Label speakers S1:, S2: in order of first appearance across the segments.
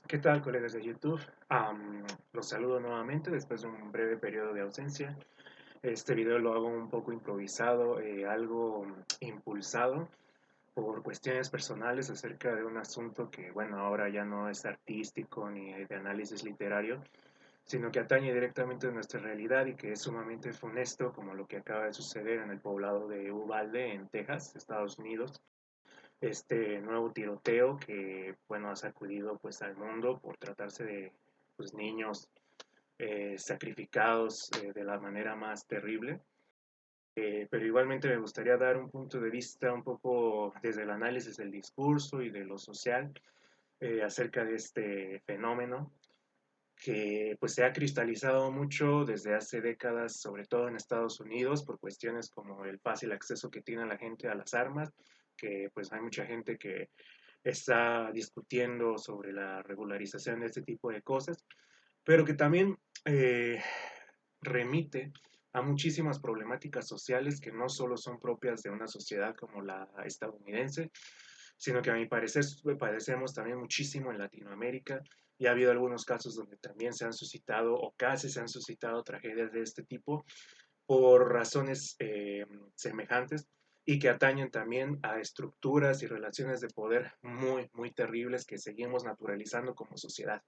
S1: ¿Qué tal, colegas de YouTube? Los saludo nuevamente después de un breve periodo de ausencia. Este video lo hago un poco improvisado, algo impulsado por cuestiones personales acerca de un asunto que, bueno, ahora ya no es artístico ni de análisis literario, sino que atañe directamente a nuestra realidad y que es sumamente funesto, como lo que acaba de suceder en el poblado de Uvalde, en Texas, Estados Unidos. Este nuevo tiroteo que, bueno, ha sacudido pues al mundo por tratarse de pues, niños sacrificados de la manera más terrible. Pero igualmente me gustaría dar un punto de vista un poco desde el análisis del discurso y de lo social acerca de este fenómeno que pues se ha cristalizado mucho desde hace décadas, sobre todo en Estados Unidos, por cuestiones como el fácil acceso que tiene la gente a las armas, que pues hay mucha gente que está discutiendo sobre la regularización de este tipo de cosas, pero que también eh, remite a muchísimas problemáticas sociales que no solo son propias de una sociedad como la estadounidense, sino que a mi parecer padecemos también muchísimo en Latinoamérica y ha habido algunos casos donde también se han suscitado o casi se han suscitado tragedias de este tipo por razones semejantes y que atañen también a estructuras y relaciones de poder muy, muy terribles que seguimos naturalizando como sociedad.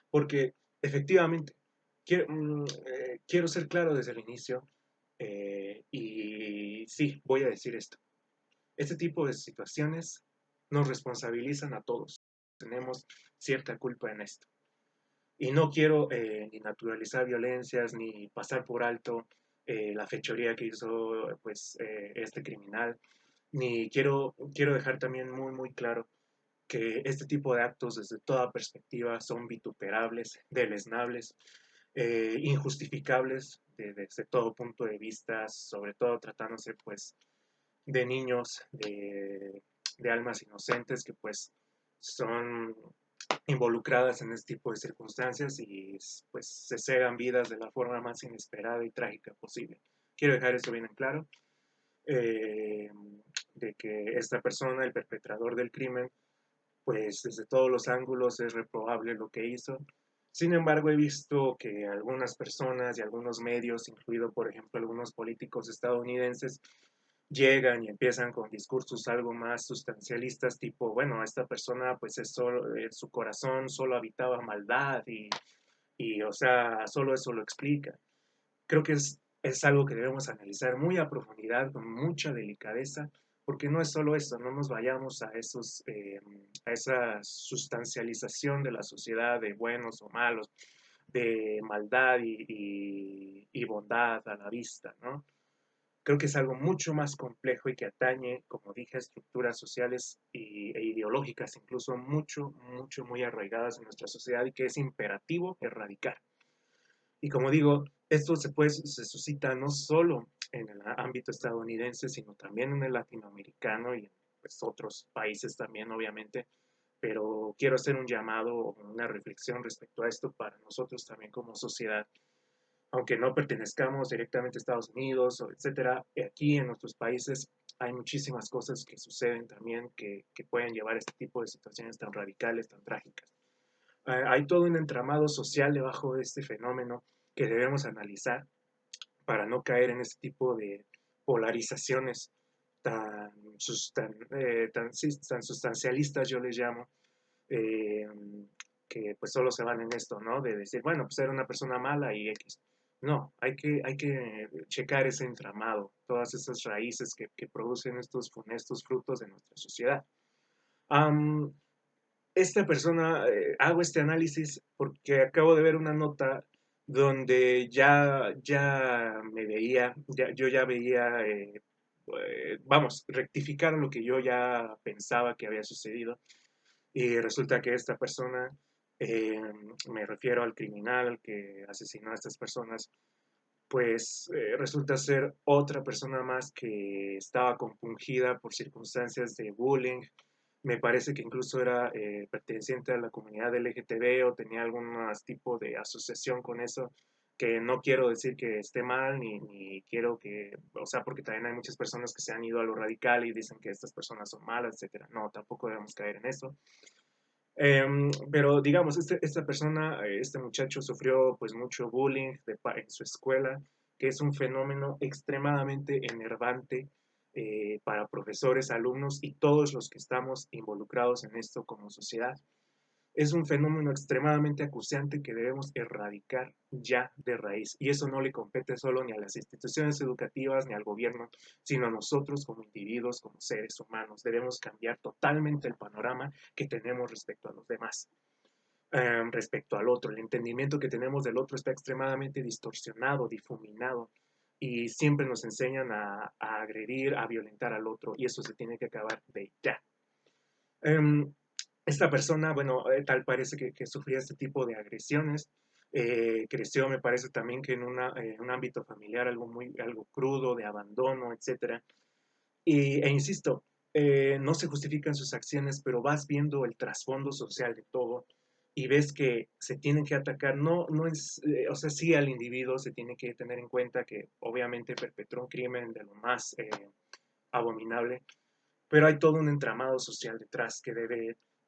S1: Porque efectivamente, quiero ser claro desde el inicio y sí, voy a decir esto. Este tipo de situaciones nos responsabilizan a todos. Tenemos cierta culpa en esto. Y no quiero ni naturalizar violencias ni pasar por alto la fechoría que hizo pues, este criminal, ni quiero dejar también muy, muy claro que este tipo de actos desde toda perspectiva son vituperables, deleznables, injustificables desde todo punto de vista, sobre todo tratándose pues de niños, de almas inocentes que pues son involucradas en este tipo de circunstancias y pues se cegan vidas de la forma más inesperada y trágica posible. Quiero dejar eso bien en claro, eh, de que esta persona, el perpetrador del crimen, pues desde todos los ángulos es reprobable lo que hizo. Sin embargo, he visto que algunas personas y algunos medios, incluido por ejemplo algunos políticos estadounidenses, llegan y empiezan con discursos algo más sustancialistas, tipo, bueno, esta persona pues es solo, su corazón solo habitaba maldad y, o sea, solo eso lo explica. Creo que es algo que debemos analizar muy a profundidad, con mucha delicadeza, porque no es solo eso, no nos vayamos a esa sustancialización de la sociedad de buenos o malos, de maldad y bondad a la vista, ¿no? Creo que es algo mucho más complejo y que atañe, como dije, a estructuras sociales e ideológicas, incluso mucho, mucho, muy arraigadas en nuestra sociedad y que es imperativo erradicar. Y como digo, esto se suscita no solo en el ámbito estadounidense, sino también en el latinoamericano y en pues, otros países también, obviamente. Pero quiero hacer un llamado, una reflexión respecto a esto para nosotros también como sociedad, aunque no pertenezcamos directamente a Estados Unidos, o etcétera, aquí en nuestros países hay muchísimas cosas que suceden también que pueden llevar a este tipo de situaciones tan radicales, tan trágicas. Hay todo un entramado social debajo de este fenómeno que debemos analizar para no caer en este tipo de polarizaciones tan, sí, tan sustancialistas, yo les llamo, eh, que pues solo se van en esto, ¿no? De decir, bueno, pues era una persona mala y X. No, hay que checar ese entramado, todas esas raíces que producen estos funestos frutos de nuestra sociedad. Um, Esta persona, hago este análisis porque acabo de ver una nota donde ya me veía, yo ya veía, vamos, rectificar lo que yo ya pensaba que había sucedido y resulta que esta persona, eh, me refiero al criminal que asesinó a estas personas, pues resulta ser otra persona más que estaba compungida por circunstancias de bullying. Me parece que incluso era perteneciente a la comunidad LGTB o tenía algún tipo de asociación con eso, que no quiero decir que esté mal, ni quiero que, o sea, porque también hay muchas personas que se han ido a lo radical y dicen que estas personas son malas, etcétera. No, tampoco debemos caer en eso. Pero digamos, esta persona, este muchacho sufrió pues mucho bullying en su escuela, que es un fenómeno extremadamente enervante para profesores, alumnos y todos los que estamos involucrados en esto como sociedad. Es un fenómeno extremadamente acuciante que debemos erradicar ya de raíz. Y eso no le compete solo ni a las instituciones educativas ni al gobierno, sino a nosotros como individuos, como seres humanos. Debemos cambiar totalmente el panorama que tenemos respecto a los demás, respecto al otro. El entendimiento que tenemos del otro está extremadamente distorsionado, difuminado. Y siempre nos enseñan a agredir, a violentar al otro. Y eso se tiene que acabar de ya. Um, Esta persona, bueno, tal parece que sufría este tipo de agresiones. Creció, me parece también que en un ámbito familiar algo crudo, de abandono, etcétera. Insisto, no se justifican sus acciones, pero vas viendo el trasfondo social de todo y ves que se tienen que atacar, no es, o sea, sí al individuo se tiene que tener en cuenta que obviamente perpetró un crimen de lo más abominable, pero hay todo un entramado social detrás que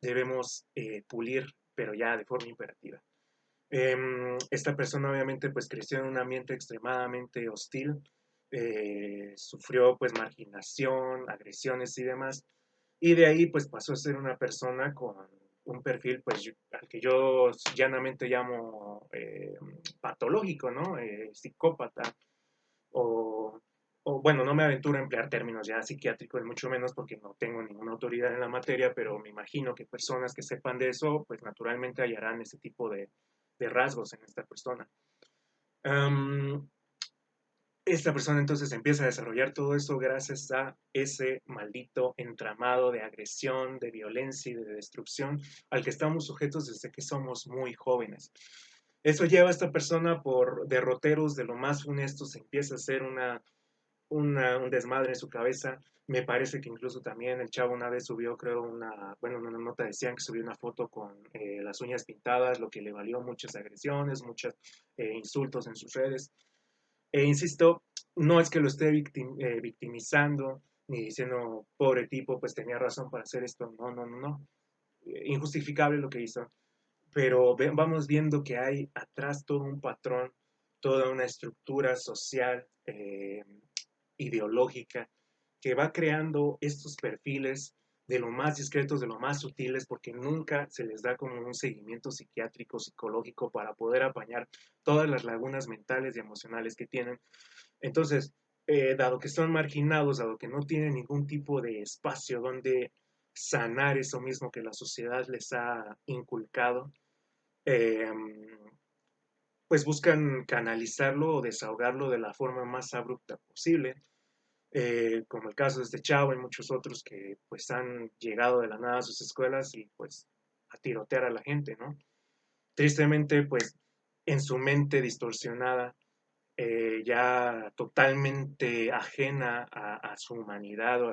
S1: debemos pulir, pero ya de forma imperativa. Esta persona obviamente pues creció en un ambiente extremadamente hostil, sufrió pues marginación, agresiones y demás, y de ahí pues pasó a ser una persona con un perfil pues al que yo llanamente llamo patológico, ¿no? Psicópata o, bueno, no me aventuro a emplear términos ya psiquiátricos, mucho menos porque no tengo ninguna autoridad en la materia, pero me imagino que personas que sepan de eso, pues naturalmente hallarán ese tipo de rasgos en esta persona. Um, esta persona entonces empieza a desarrollar todo eso gracias a ese maldito entramado de agresión, de violencia y de destrucción al que estamos sujetos desde que somos muy jóvenes. Eso lleva a esta persona por derroteros de lo más funestos, empieza a ser un desmadre en su cabeza. Me parece que incluso también el chavo una vez subió, creo, bueno, una nota decían que subió una foto con las uñas pintadas, lo que le valió muchas agresiones, muchos insultos en sus redes. Insisto, no es que lo esté victimizando, ni diciendo, pobre tipo, pues tenía razón para hacer esto. No, no, no, no. Injustificable lo que hizo. Pero vamos viendo que hay atrás todo un patrón, toda una estructura social, ideológica, que va creando estos perfiles de lo más discretos, de lo más sutiles, porque nunca se les da como un seguimiento psiquiátrico, psicológico, para poder apañar todas las lagunas mentales y emocionales que tienen. Entonces, dado que son marginados, dado que no tienen ningún tipo de espacio donde sanar eso mismo que la sociedad les ha inculcado, eh, pues buscan canalizarlo o desahogarlo de la forma más abrupta posible, como el caso de este chavo y muchos otros que pues han llegado de la nada a sus escuelas y pues a tirotear a la gente, ¿no? Tristemente, pues en su mente distorsionada, ya totalmente ajena a su humanidad o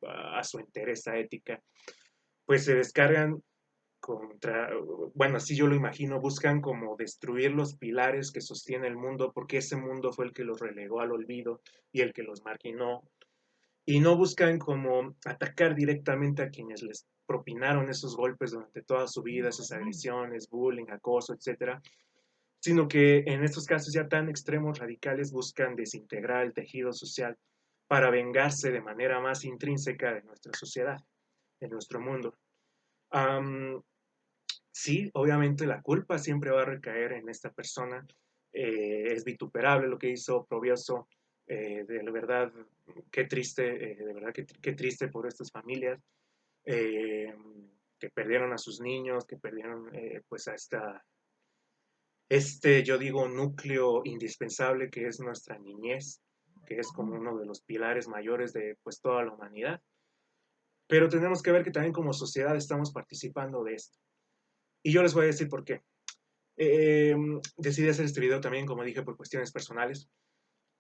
S1: a su entereza ética, pues se descargan contra, bueno, así yo lo imagino, buscan como destruir los pilares que sostiene el mundo, porque ese mundo fue el que los relegó al olvido y el que los marginó, y no buscan como atacar directamente a quienes les propinaron esos golpes durante toda su vida, esas agresiones, bullying, acoso, etcétera, sino que en estos casos ya tan extremos, radicales, buscan desintegrar el tejido social para vengarse de manera más intrínseca de nuestra sociedad, de nuestro mundo. Um, sí, obviamente la culpa siempre va a recaer en esta persona. Es vituperable lo que hizo Provioso. De la verdad, qué triste, de verdad, qué triste por estas familias eh, que perdieron a sus niños, que perdieron pues a yo digo, núcleo indispensable que es nuestra niñez, que es como uno de los pilares mayores de pues toda la humanidad. Pero tenemos que ver que también como sociedad estamos participando de esto. Y yo les voy a decir por qué. Eh, Decidí hacer este video también, como dije, por cuestiones personales,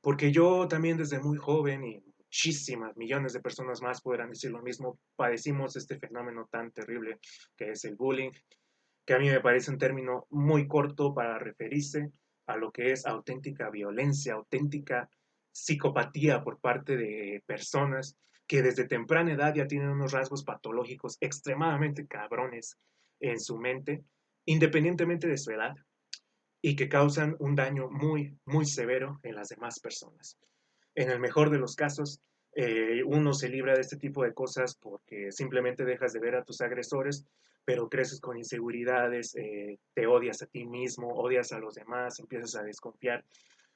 S1: porque yo también desde muy joven y muchísimas, millones de personas más podrán decir lo mismo, padecimos este fenómeno tan terrible que es el bullying, que a mí me parece un término muy corto para referirse a lo que es auténtica violencia, auténtica psicopatía por parte de personas que desde temprana edad ya tienen unos rasgos patológicos extremadamente cabrones, en su mente, independientemente de su edad, y que causan un daño muy, muy severo en las demás personas. En el mejor de los casos, uno se libra de este tipo de cosas porque simplemente dejas de ver a tus agresores, pero creces con inseguridades, te odias a ti mismo, odias a los demás, empiezas a desconfiar.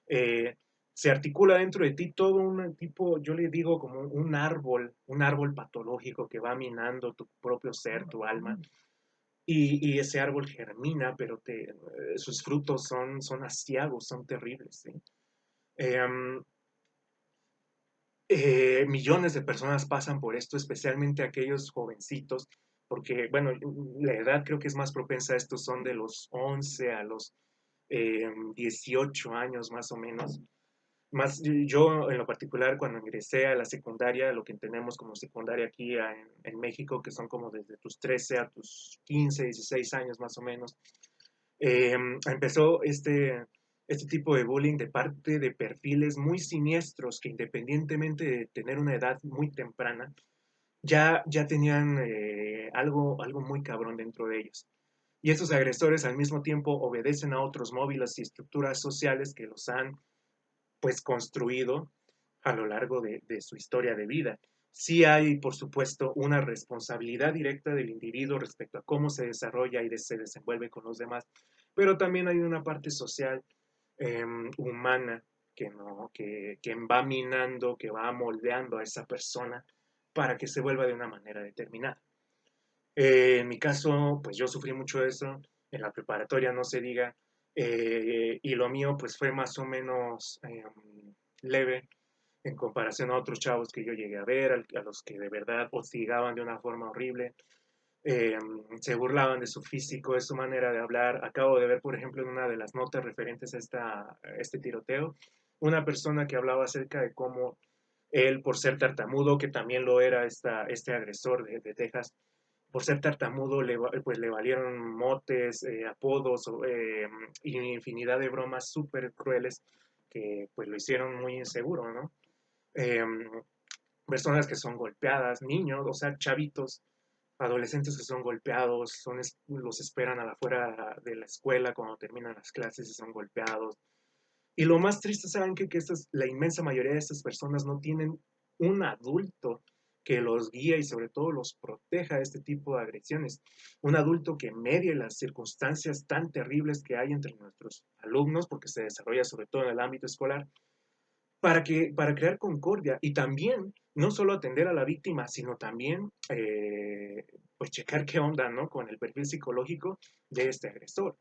S1: Eh, Se articula dentro de ti todo un tipo, yo le digo como un árbol patológico que va minando tu propio ser, tu alma, y ese árbol germina, pero sus frutos son aciagos, son terribles. ¿Sí? Eh, Millones de personas pasan por esto, especialmente aquellos jovencitos, porque, bueno, la edad creo que es más propensa a esto, son de los 11 a los 18 años más o menos. Más yo en lo particular cuando ingresé a la secundaria, lo que entendemos como secundaria aquí en México, que son como desde tus 13 a tus 15, 16 años más o menos, empezó este tipo de bullying de parte de perfiles muy siniestros que independientemente de tener una edad muy temprana, ya tenían algo muy cabrón dentro de ellos. Y esos agresores al mismo tiempo obedecen a otros móviles y estructuras sociales que los han pues construido a lo largo de su historia de vida. Sí hay, por supuesto, una responsabilidad directa del individuo respecto a cómo se desarrolla y se desenvuelve con los demás, pero también hay una parte social, humana, que va minando, que va moldeando a esa persona para que se vuelva de una manera determinada. En mi caso, pues yo sufrí mucho de eso, en la preparatoria no se diga, y lo mío pues fue más o menos leve en comparación a otros chavos que yo llegué a ver, a los que de verdad hostigaban de una forma horrible, eh, se burlaban de su físico, de su manera de hablar. Acabo de ver, por ejemplo, en una de las notas referentes a este tiroteo, una persona que hablaba acerca de cómo él, por ser tartamudo, que también lo era este agresor de Texas, por ser tartamudo pues le valieron motes, apodos y infinidad de bromas súper crueles que pues lo hicieron muy inseguro, ¿no? Eh, Personas que son golpeadas, niños, o sea, chavitos, adolescentes que son golpeados, los esperan a la afuera de la escuela cuando terminan las clases y son golpeados. Y lo más triste, ¿saben qué? Que la inmensa mayoría de estas personas no tienen un adulto que los guíe y sobre todo los proteja de este tipo de agresiones. Un adulto que medie las circunstancias tan terribles que hay entre nuestros alumnos, porque se desarrolla sobre todo en el ámbito escolar, para crear concordia y también no solo atender a la víctima, sino también pues checar qué onda, ¿no? Con el perfil psicológico de este agresor.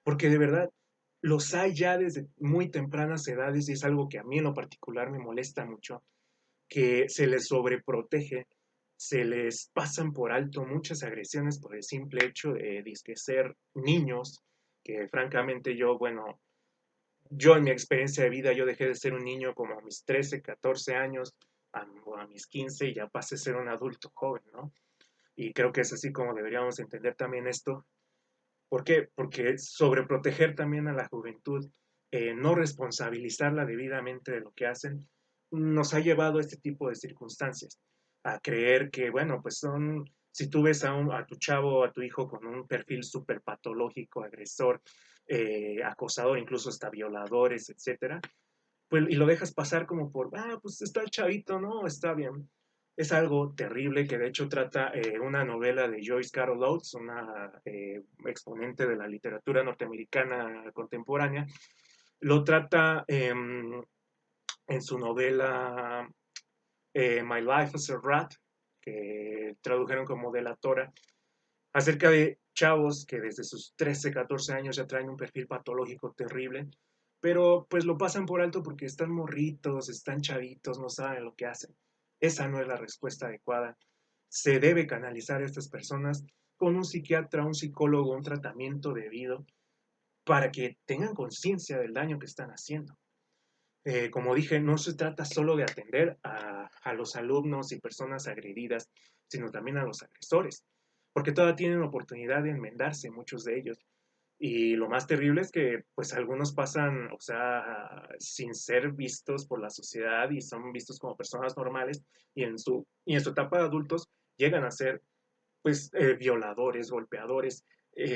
S1: Porque de verdad, los hay ya desde muy tempranas edades y es algo que a mí en lo particular me molesta mucho, que se les sobreprotege, se les pasan por alto muchas agresiones por el simple hecho de ser niños, que francamente yo, bueno, yo en mi experiencia de vida, yo dejé de ser un niño como a mis 13, 14 años, a mis 15 y ya pasé a ser un adulto joven, ¿no? Y creo que es así como deberíamos entender también esto. ¿Por qué? Porque sobreproteger también a la juventud, no responsabilizarla debidamente de lo que hacen, nos ha llevado a este tipo de circunstancias, a creer que, bueno, pues si tú ves a tu chavo, a tu hijo con un perfil súper patológico, agresor, acosador, incluso hasta violadores, etcétera, pues, y lo dejas pasar como pues está el chavito, ¿no? Está bien. Es algo terrible que de hecho trata una novela de Joyce Carol Oates, una exponente de la literatura norteamericana contemporánea. Lo trata en su novela My Life as a Rat, que tradujeron como Delatora, acerca de chavos que desde sus 13, 14 años ya traen un perfil patológico terrible, pero pues lo pasan por alto porque están morritos, están chavitos, no saben lo que hacen. Esa no es la respuesta adecuada. Se debe canalizar a estas personas con un psiquiatra, un psicólogo, un tratamiento debido para que tengan conciencia del daño que están haciendo. Como dije, no se trata solo de atender a los alumnos y personas agredidas, sino también a los agresores, porque todavía tienen oportunidad de enmendarse, muchos de ellos. Y lo más terrible es que, pues, algunos pasan, o sea, sin ser vistos por la sociedad y son vistos como personas normales y en su etapa de adultos llegan a ser pues, violadores, golpeadores,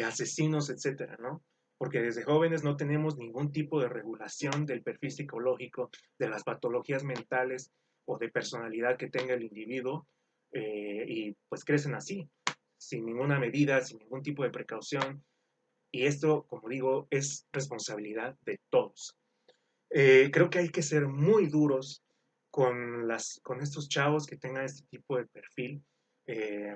S1: asesinos, etcétera, ¿no? Porque desde jóvenes no tenemos ningún tipo de regulación del perfil psicológico, de las patologías mentales o de personalidad que tenga el individuo, y pues crecen así, sin ninguna medida, sin ningún tipo de precaución, y esto, como digo, es responsabilidad de todos. Creo que hay que ser muy duros con estos chavos que tengan este tipo de perfil, eh,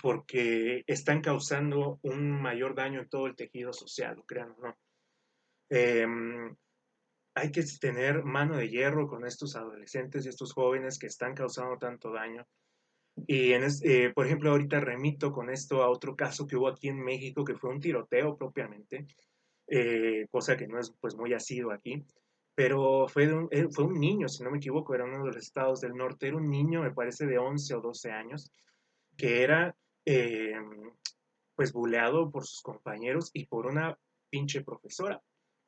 S1: porque están causando un mayor daño en todo el tejido social, lo crean o no. Eh, Hay que tener mano de hierro con estos adolescentes y estos jóvenes que están causando tanto daño. Y por ejemplo, ahorita remito con esto a otro caso que hubo aquí en México, que fue un tiroteo propiamente, cosa que no es pues muy asiduo aquí, pero fue un niño, si no me equivoco, era uno de los estados del norte, era un niño, me parece, de 11 o 12 años, que era eh, pues buleado por sus compañeros y por una pinche profesora.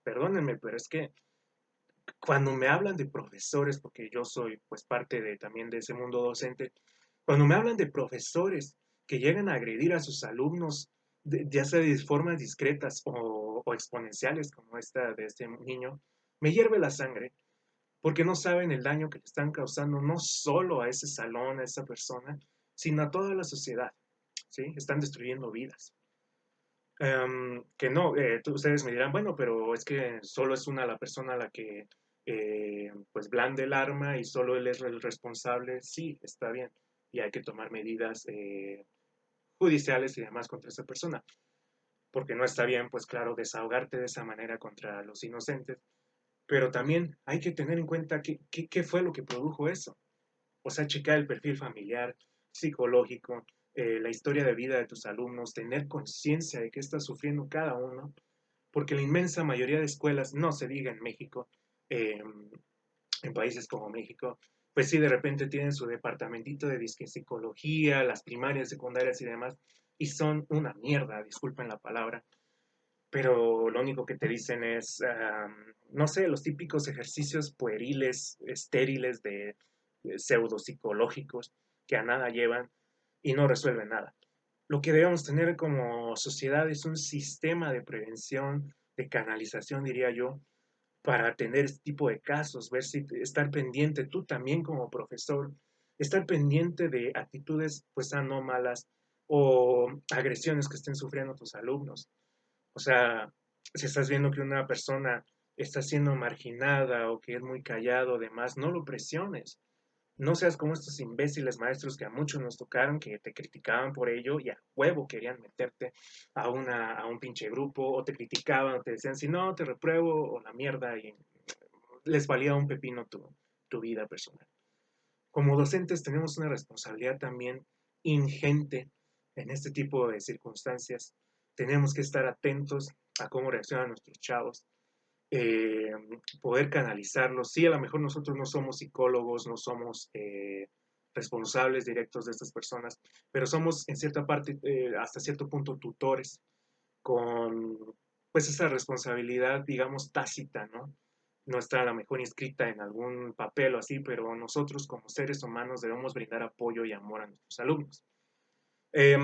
S1: Perdónenme, pero es que cuando me hablan de profesores, porque yo soy pues parte de, también de ese mundo docente, cuando me hablan de profesores que llegan a agredir a sus alumnos, ya sea de formas discretas o exponenciales como esta de este niño, me hierve la sangre, porque no saben el daño que le están causando no solo a ese salón, a esa persona, sino a toda la sociedad, ¿sí? Están destruyendo vidas. Que no, ustedes me dirán, bueno, pero es que solo es una la persona a la que pues blande el arma y solo él es el responsable. Sí, está bien, y hay que tomar medidas judiciales y demás contra esa persona, porque no está bien, pues claro, desahogarte de esa manera contra los inocentes, pero también hay que tener en cuenta qué fue lo que produjo eso. O sea, checar el perfil familiar, psicológico, la historia de vida de tus alumnos, tener conciencia de qué está sufriendo cada uno, porque la inmensa mayoría de escuelas, no se diga en México, eh, en países como México, pues sí, de repente tienen su departamentito de disque psicología, las primarias, secundarias y demás, y son una mierda, disculpen la palabra, pero lo único que te dicen es, no sé, los típicos ejercicios pueriles, estériles de pseudopsicológicos que a nada llevan y no resuelven nada. Lo que debemos tener como sociedad es un sistema de prevención, de canalización, diría yo, para atender este tipo de casos, ver si estar pendiente tú también como profesor, estar pendiente de actitudes pues anómalas o agresiones que estén sufriendo tus alumnos. O sea, si estás viendo que una persona está siendo marginada o que es muy callado, además, no lo presiones. No seas como estos imbéciles maestros que a muchos nos tocaron, que te criticaban por ello y a huevo querían meterte a un pinche grupo, o te criticaban, o te decían, si no, te repruebo, o la mierda, y les valía un pepino tu vida personal. Como docentes tenemos una responsabilidad también ingente en este tipo de circunstancias. Tenemos que estar atentos a cómo reaccionan nuestros chavos, eh, poder canalizarlos. Sí, a lo mejor nosotros no somos psicólogos, no somos responsables directos de estas personas, pero somos en cierta parte, hasta cierto punto, tutores con pues esa responsabilidad, digamos, tácita, ¿no? No está a lo mejor inscrita en algún papel o así, pero nosotros como seres humanos debemos brindar apoyo y amor a nuestros alumnos. Eh,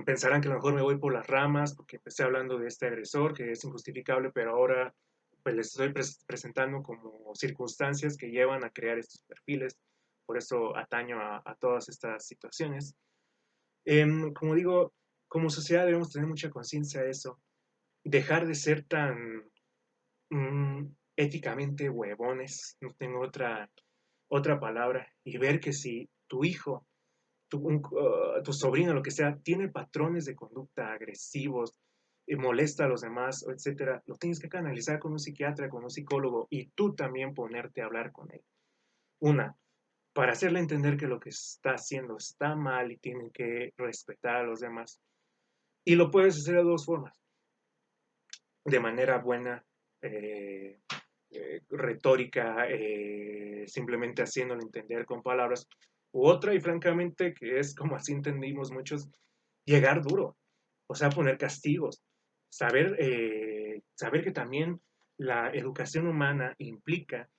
S1: Pensarán que a lo mejor me voy por las ramas porque empecé hablando de este agresor que es injustificable, pero ahora pues les estoy presentando como circunstancias que llevan a crear estos perfiles, por eso ataño a todas estas situaciones. Como digo, como sociedad debemos tener mucha conciencia de eso, dejar de ser tan éticamente huevones, no tengo otra palabra, y ver que si tu hijo tu sobrino, lo que sea, tiene patrones de conducta agresivos, molesta a los demás, etcétera, lo tienes que canalizar con un psiquiatra, con un psicólogo y tú también ponerte a hablar con él. Una, para hacerle entender que lo que está haciendo está mal y tiene que respetar a los demás. Y lo puedes hacer de dos formas, de manera buena, eh, retórica, simplemente haciéndolo entender con palabras, u otra, y francamente, que es como así entendimos muchos, llegar duro, o sea, poner castigos, saber que también la educación humana implica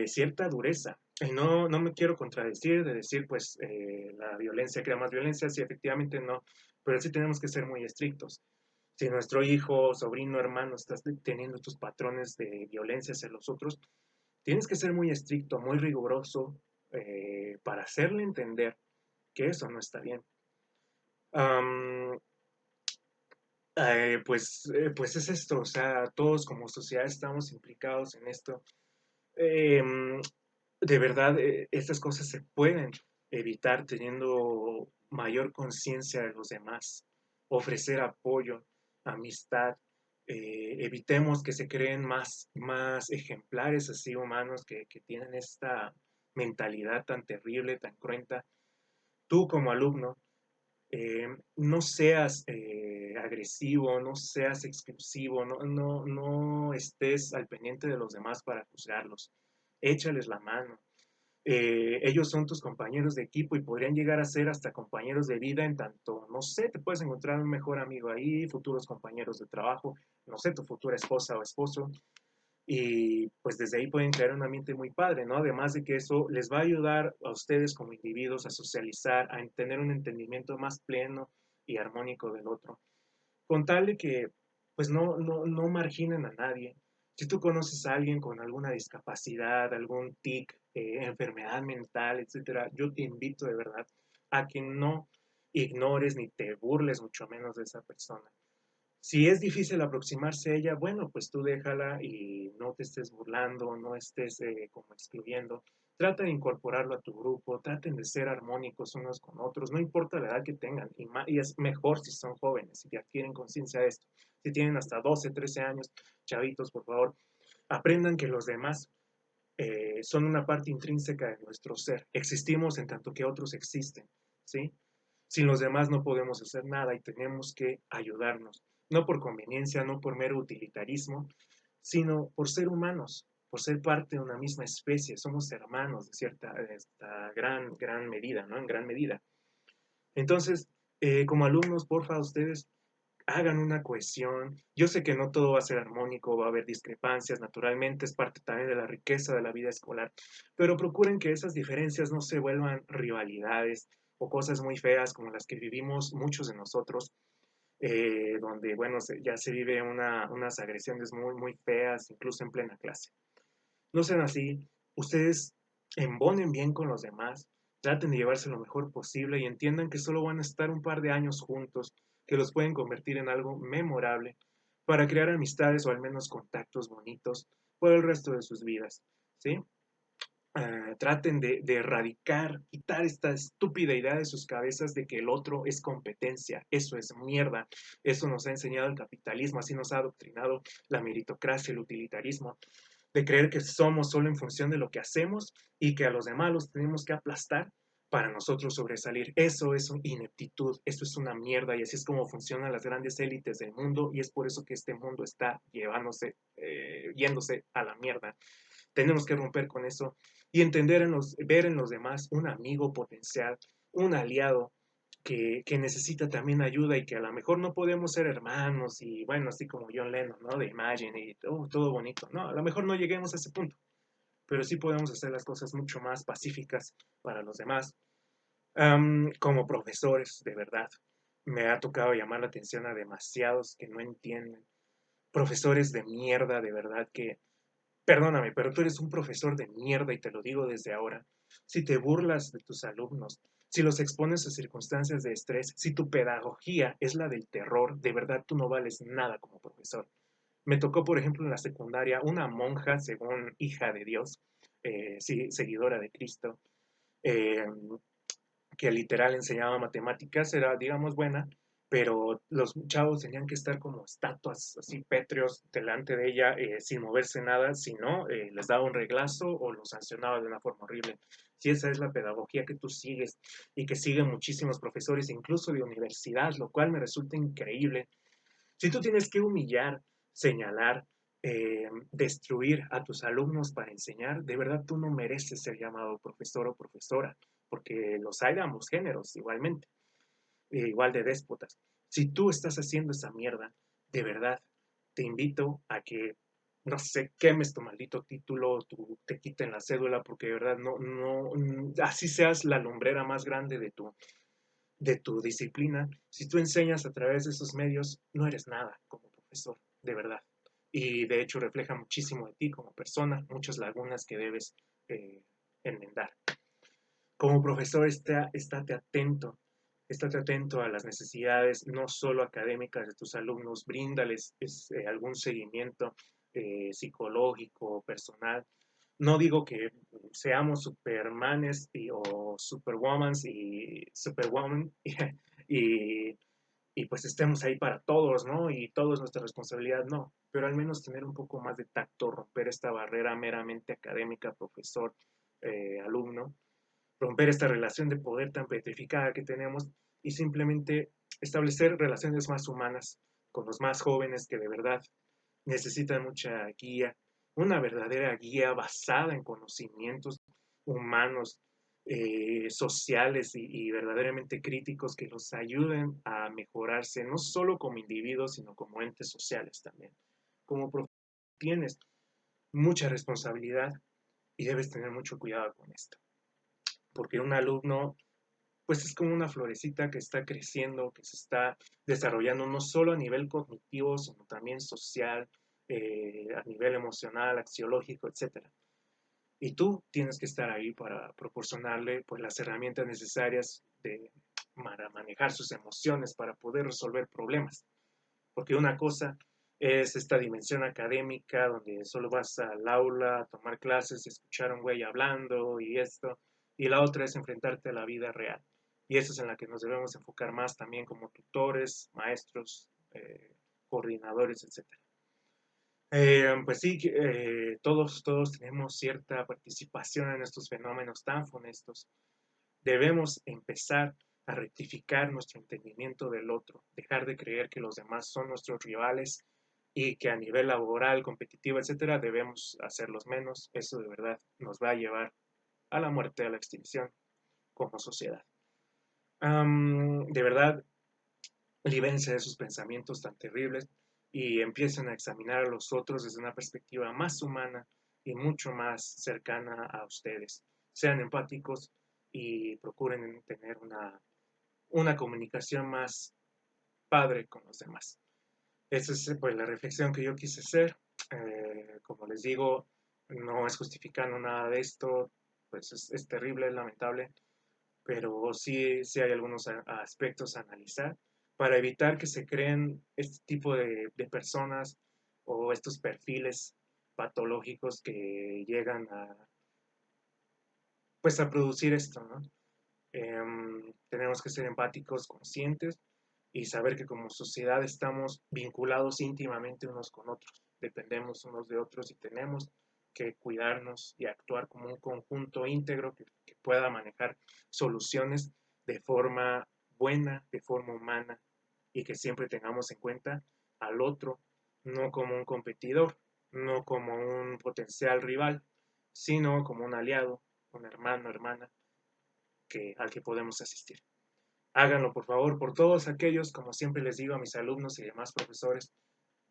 S1: cierta dureza, Y no me quiero contradecir de decir, pues, la violencia crea más violencia, sí, efectivamente no, pero sí tenemos que ser muy estrictos. Si nuestro hijo, sobrino, hermano estás teniendo estos patrones de violencia hacia los otros, tienes que ser muy estricto, muy riguroso para hacerle entender que eso no está bien. Am, pues es esto, o sea, todos como sociedad estamos implicados en esto. Em, de verdad, estas cosas se pueden evitar teniendo mayor conciencia de los demás, ofrecer apoyo, amistad, evitemos que se creen más ejemplares así humanos que tienen esta mentalidad tan terrible, tan cruenta. Tú como alumno, no seas agresivo, no seas exclusivo, no estés al pendiente de los demás para juzgarlos. Échales la mano. Ellos son tus compañeros de equipo y podrían llegar a ser hasta compañeros de vida en tanto, no sé, te puedes encontrar un mejor amigo ahí, futuros compañeros de trabajo, no sé, tu futura esposa o esposo, y pues desde ahí pueden crear un ambiente muy padre, ¿no? Además de que eso les va a ayudar a ustedes como individuos a socializar, a tener un entendimiento más pleno y armónico del otro, con tal de que pues no marginen a nadie. Si tú conoces a alguien con alguna discapacidad, algún tic, enfermedad mental, etcétera, yo te invito de verdad a que no ignores ni te burles mucho menos de esa persona. Si es difícil aproximarse a ella, bueno, pues tú déjala y no te estés burlando, no estés como excluyendo. Trata de incorporarlo a tu grupo, traten de ser armónicos unos con otros, no importa la edad que tengan, y es mejor si son jóvenes, si adquieren conciencia de esto. Si tienen hasta 12, 13 años, chavitos, por favor, aprendan que los demás son una parte intrínseca de nuestro ser. Existimos en tanto que otros existen, ¿sí? Sin los demás no podemos hacer nada y tenemos que ayudarnos, no por conveniencia, no por mero utilitarismo, sino por ser humanos, por ser parte de una misma especie. Somos hermanos de esta gran medida, ¿no? En gran medida. Entonces, como alumnos, porfa, ustedes hagan una cohesión. Yo sé que no todo va a ser armónico, va a haber discrepancias, naturalmente, es parte también de la riqueza de la vida escolar, pero procuren que esas diferencias no se vuelvan rivalidades o cosas muy feas como las que vivimos muchos de nosotros, donde, bueno, ya se vive unas agresiones muy feas, incluso en plena clase. No sean así, ustedes embonen bien con los demás, traten de llevarse lo mejor posible y entiendan que solo van a estar un par de años juntos, que los pueden convertir en algo memorable para crear amistades o al menos contactos bonitos por el resto de sus vidas, ¿sí? Traten de erradicar, quitar esta estúpida idea de sus cabezas de que el otro es competencia. Eso es mierda. Eso nos ha enseñado el capitalismo, así nos ha adoctrinado la meritocracia, el utilitarismo, de creer que somos solo en función de lo que hacemos y que a los demás los tenemos que aplastar para nosotros sobresalir. Eso es una ineptitud, eso es una mierda y así es como funcionan las grandes élites del mundo y es por eso que este mundo está yéndose a la mierda. Tenemos que romper con eso y ver en los demás un amigo potencial, un aliado que necesita también ayuda y que a lo mejor no podemos ser hermanos y bueno, así como John Lennon, ¿no? De Imagine y todo bonito, ¿no? A lo mejor no lleguemos a ese punto, pero sí podemos hacer las cosas mucho más pacíficas para los demás. Como profesores, de verdad, me ha tocado llamar la atención a demasiados que no entienden. Profesores de mierda, de verdad, que perdóname, pero tú eres un profesor de mierda y te lo digo desde ahora. Si te burlas de tus alumnos, si los expones a circunstancias de estrés, si tu pedagogía es la del terror, de verdad tú no vales nada como profesor. Me tocó, por ejemplo, en la secundaria una monja, según hija de Dios, sí, seguidora de Cristo, eh, que literal enseñaba matemáticas, era, digamos, buena, pero los chavos tenían que estar como estatuas, así pétreos, delante de ella, sin moverse nada, si no, les daba un reglazo o los sancionaba de una forma horrible. Si esa es la pedagogía que tú sigues y que siguen muchísimos profesores, incluso de universidad, lo cual me resulta increíble. Si tú tienes que humillar, señalar, destruir a tus alumnos para enseñar, de verdad tú no mereces ser llamado profesor o profesora, porque los hay de ambos géneros igualmente, igual de déspotas. Si tú estás haciendo esa mierda, de verdad, te invito a que no sé, quemes tu maldito título, te quiten la cédula, porque de verdad así seas la lumbrera más grande de tu disciplina, si tú enseñas a través de esos medios, no eres nada como profesor, de verdad. Y de hecho refleja muchísimo de ti como persona, muchas lagunas que debes eh, enmendar. Como profesor, estate atento a las necesidades no solo académicas de tus alumnos, bríndales algún seguimiento psicológico, personal. No digo que seamos supermanes o superwomans y superwoman y, y pues estemos ahí para todos, ¿no? Y todo es nuestra responsabilidad, no. Pero al menos tener un poco más de tacto, romper esta barrera meramente académica, profesor, alumno, romper esta relación de poder tan petrificada que tenemos y simplemente establecer relaciones más humanas con los más jóvenes que de verdad necesitan mucha guía, una verdadera guía basada en conocimientos humanos, sociales y verdaderamente críticos que los ayuden a mejorarse, no solo como individuos, sino como entes sociales también. Como profesor tienes mucha responsabilidad y debes tener mucho cuidado con esto, porque un alumno pues es como una florecita que está creciendo, que se está desarrollando no solo a nivel cognitivo, sino también social, a nivel emocional, axiológico, etcétera. Y tú tienes que estar ahí para proporcionarle pues, las herramientas necesarias para manejar sus emociones, para poder resolver problemas. Porque una cosa es esta dimensión académica donde solo vas al aula a tomar clases, escuchar a un güey hablando y esto, y la otra es enfrentarte a la vida real. Y eso es en la que nos debemos enfocar más también como tutores, maestros, coordinadores, etcétera. Pues sí, todos tenemos cierta participación en estos fenómenos tan funestos. Debemos empezar a rectificar nuestro entendimiento del otro, dejar de creer que los demás son nuestros rivales y que a nivel laboral, competitivo, etcétera, debemos hacerlos menos. Eso de verdad nos va a llevar a la muerte, a la extinción como sociedad. De verdad, libérense de sus pensamientos tan terribles y empiecen a examinar a los otros desde una perspectiva más humana y mucho más cercana a ustedes. Sean empáticos y procuren tener una comunicación más padre con los demás. Esa es pues la reflexión que yo quise hacer. Como les digo, no es justificando nada de esto, pues es terrible, es lamentable, pero sí hay algunos aspectos a analizar para evitar que se creen este tipo de personas o estos perfiles patológicos que llegan pues a producir esto, ¿no? Tenemos que ser empáticos, conscientes y saber que como sociedad estamos vinculados íntimamente unos con otros, dependemos unos de otros y tenemos que cuidarnos y actuar como un conjunto íntegro que pueda manejar soluciones de forma buena, de forma humana y que siempre tengamos en cuenta al otro, no como un competidor, no como un potencial rival, sino como un aliado, un hermano, hermana al que podemos asistir. Háganlo, por favor, por todos aquellos, como siempre les digo a mis alumnos y demás profesores,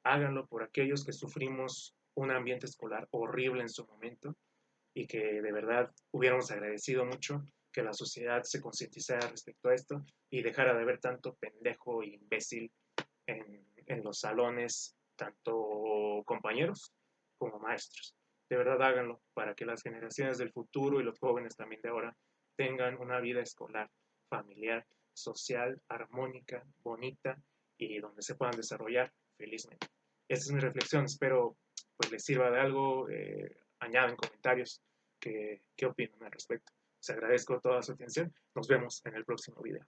S1: háganlo por aquellos que sufrimos un ambiente escolar horrible en su momento y que de verdad hubiéramos agradecido mucho que la sociedad se concientizara respecto a esto y dejara de ver tanto pendejo e imbécil en los salones, tanto compañeros como maestros. De verdad háganlo para que las generaciones del futuro y los jóvenes también de ahora tengan una vida escolar, familiar, social, armónica, bonita y donde se puedan desarrollar felizmente. Esta es mi reflexión, espero pues les sirva de algo, añaden comentarios qué opinan al respecto. Les agradezco toda su atención, nos vemos en el próximo video.